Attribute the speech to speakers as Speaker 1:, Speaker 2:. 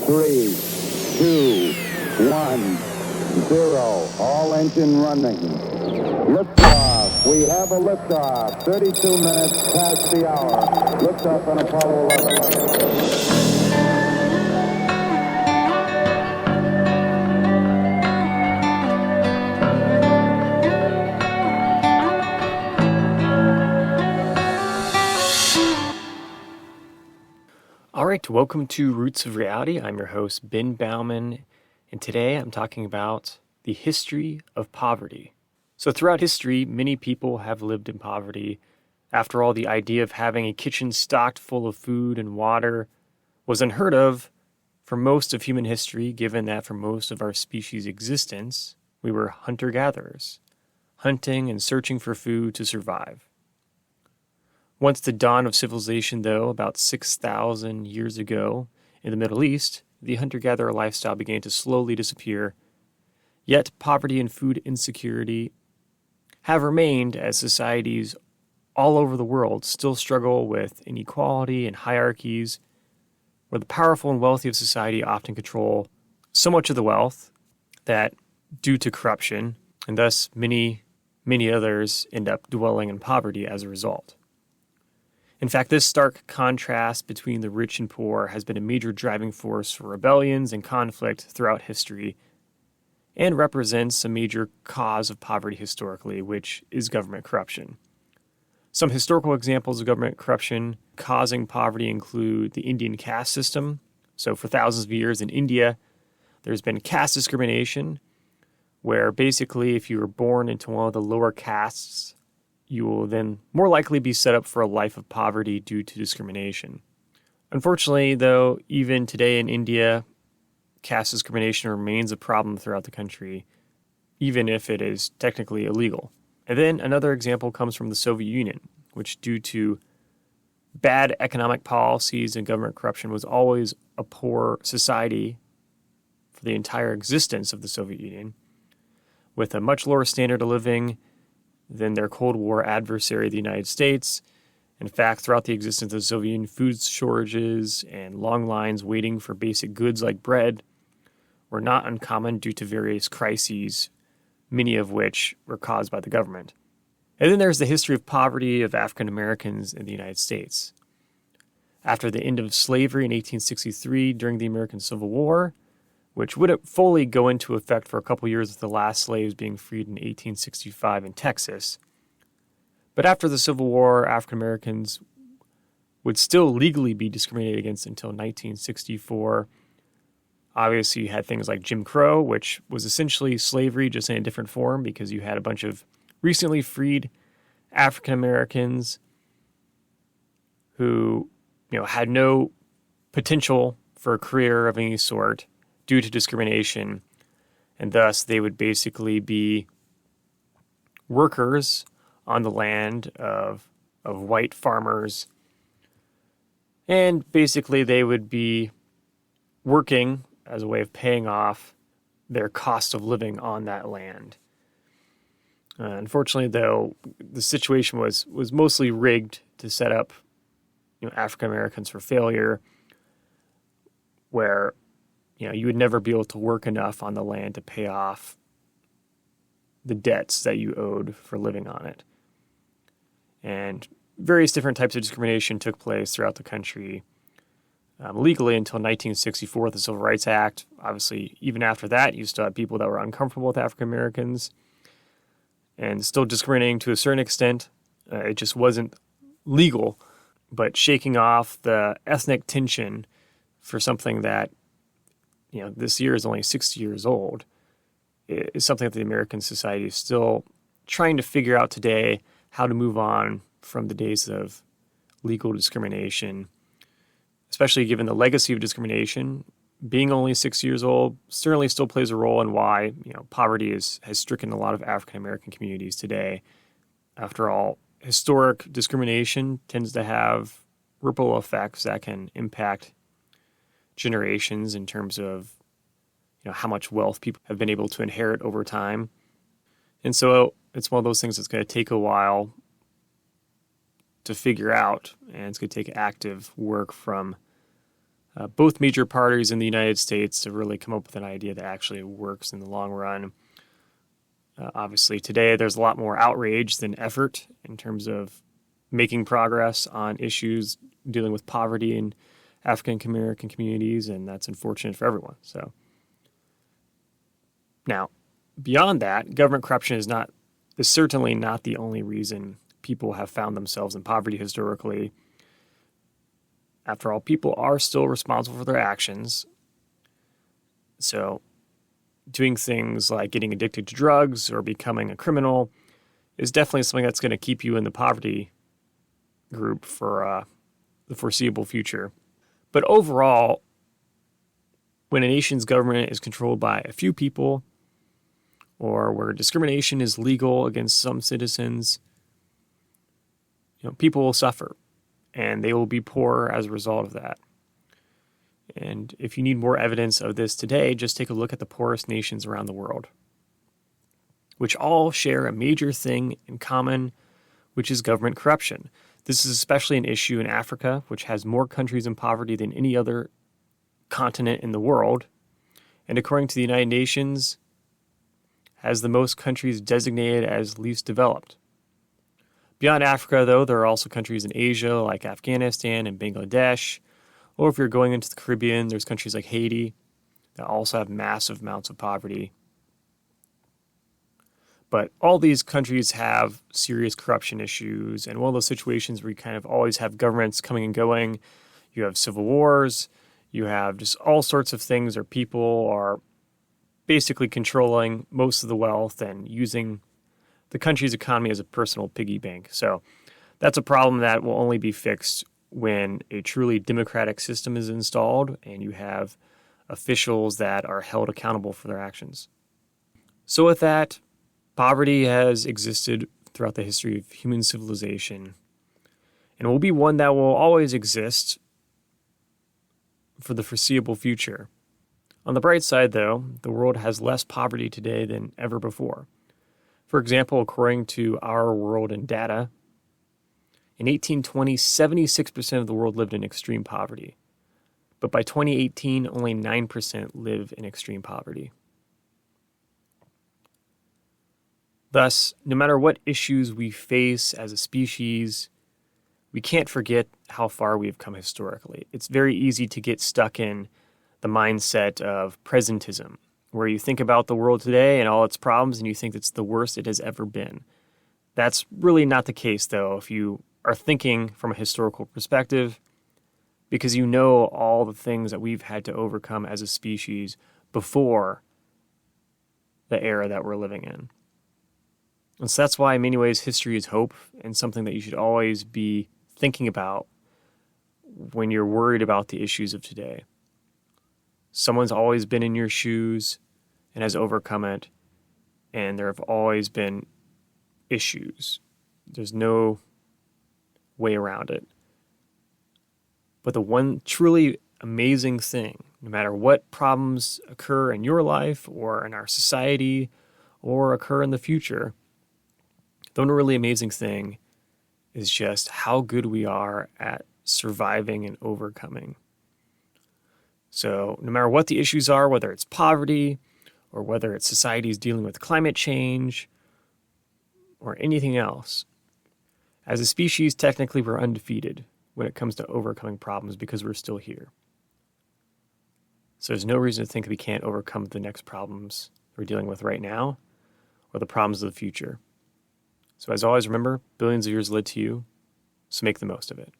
Speaker 1: 3, 2, 1, 0. All engine running. Liftoff. We have a liftoff. 32 minutes past the hour. Liftoff on Apollo 11.
Speaker 2: All right, welcome to Roots of Reality. I'm your host, Ben Baumann, and today I'm talking about the history of poverty. So throughout history, many people have lived in poverty. After all, the idea of having a kitchen stocked full of food and water was unheard of for most of human history, given that for most of our species' existence, we were hunter-gatherers, hunting and searching for food to survive. Once the dawn of civilization, though, about 6,000 years ago in the Middle East, the hunter-gatherer lifestyle began to slowly disappear. Yet poverty and food insecurity have remained as societies all over the world still struggle with inequality and hierarchies, where the powerful and wealthy of society often control so much of the wealth that, due to corruption, and thus many others end up dwelling in poverty as a result. In fact, this stark contrast between the rich and poor has been a major driving force for rebellions and conflict throughout history, and represents a major cause of poverty historically, which is government corruption. Some historical examples of government corruption causing poverty include the Indian caste system. So for thousands of years in India, there's been caste discrimination, where basically if you were born into one of the lower castes, you will then more likely be set up for a life of poverty due to discrimination. Unfortunately, though, even today in India, caste discrimination remains a problem throughout the country, even if it is technically illegal. And then another example comes from the Soviet Union, which due to bad economic policies and government corruption was always a poor society for the entire existence of the Soviet Union, with a much lower standard of living than their Cold War adversary, the United States. In fact, throughout the existence of the Soviet Union, food shortages and long lines waiting for basic goods like bread were not uncommon due to various crises, many of which were caused by the government. And then there's the history of poverty of African Americans in the United States. After the end of slavery in 1863 during the American Civil War, which wouldn't fully go into effect for a couple years with the last slaves being freed in 1865 in Texas. But after the Civil War, African Americans would still legally be discriminated against until 1964. Obviously, you had things like Jim Crow, which was essentially slavery just in a different form because you had a bunch of recently freed African Americans who, had no potential for a career of any sort due to discrimination, and thus they would basically be workers on the land of white farmers, and basically they would be working as a way of paying off their cost of living on that land. Unfortunately, though, the situation was mostly rigged to set up African Americans for failure, where you would never be able to work enough on the land to pay off the debts that you owed for living on it. And various different types of discrimination took place throughout the country legally until 1964, the Civil Rights Act. Obviously, even after that, you still had people that were uncomfortable with African Americans and still discriminating to a certain extent. It just wasn't legal. But shaking off the ethnic tension for something that this year is only 60 years old, is something that the American society is still trying to figure out today, how to move on from the days of legal discrimination, especially given the legacy of discrimination. Being only 6 years old certainly still plays a role in why poverty has stricken a lot of African American communities today. After all, historic discrimination tends to have ripple effects that can impact generations in terms of how much wealth people have been able to inherit over time. And so it's one of those things that's going to take a while to figure out, and it's going to take active work from Both major parties in the United States have really come up with an idea that actually works in the long run. Obviously, today there's a lot more outrage than effort in terms of making progress on issues dealing with poverty in African American communities, and that's unfortunate for everyone. So, now, beyond that, government corruption is certainly not the only reason people have found themselves in poverty historically. After all, people are still responsible for their actions. So, doing things like getting addicted to drugs or becoming a criminal is definitely something that's going to keep you in the poverty group for the foreseeable future. But overall, when a nation's government is controlled by a few people, or where discrimination is legal against some citizens, people will suffer, and they will be poor as a result of that. And if you need more evidence of this today, just take a look at the poorest nations around the world, which all share a major thing in common, which is government corruption. This is especially an issue in Africa, which has more countries in poverty than any other continent in the world. And according to the United Nations, has the most countries designated as least developed. Beyond Africa, though, there are also countries in Asia like Afghanistan and Bangladesh. Or if you're going into the Caribbean, there's countries like Haiti that also have massive amounts of poverty. But all these countries have serious corruption issues, and one of those situations where you kind of always have governments coming and going. You have civil wars, you have just all sorts of things where people are basically controlling most of the wealth and using the country's economy as a personal piggy bank. So that's a problem that will only be fixed when a truly democratic system is installed and you have officials that are held accountable for their actions. So with that, poverty has existed throughout the history of human civilization and will be one that will always exist for the foreseeable future. On the bright side, though, the world has less poverty today than ever before. For example, according to Our World in Data, in 1820, 76% of the world lived in extreme poverty. But by 2018, only 9% live in extreme poverty. Thus, no matter what issues we face as a species, we can't forget how far we've come historically. It's very easy to get stuck in the mindset of presentism, where you think about the world today and all its problems and you think it's the worst it has ever been. That's really not the case, though, if you are thinking from a historical perspective, because you know all the things that we've had to overcome as a species before the era that we're living in. And so that's why, in many ways, history is hope and something that you should always be thinking about when you're worried about the issues of today. Someone's always been in your shoes and has overcome it, and there have always been issues. There's no way around it. But the one truly amazing thing, no matter what problems occur in your life or in our society or occur in the future, the one really amazing thing is just how good we are at surviving and overcoming. So no matter what the issues are, whether it's poverty or whether it's societies dealing with climate change or anything else, as a species, technically we're undefeated when it comes to overcoming problems because we're still here. So there's no reason to think we can't overcome the next problems we're dealing with right now or the problems of the future. So as always, remember, billions of years led to you, so make the most of it.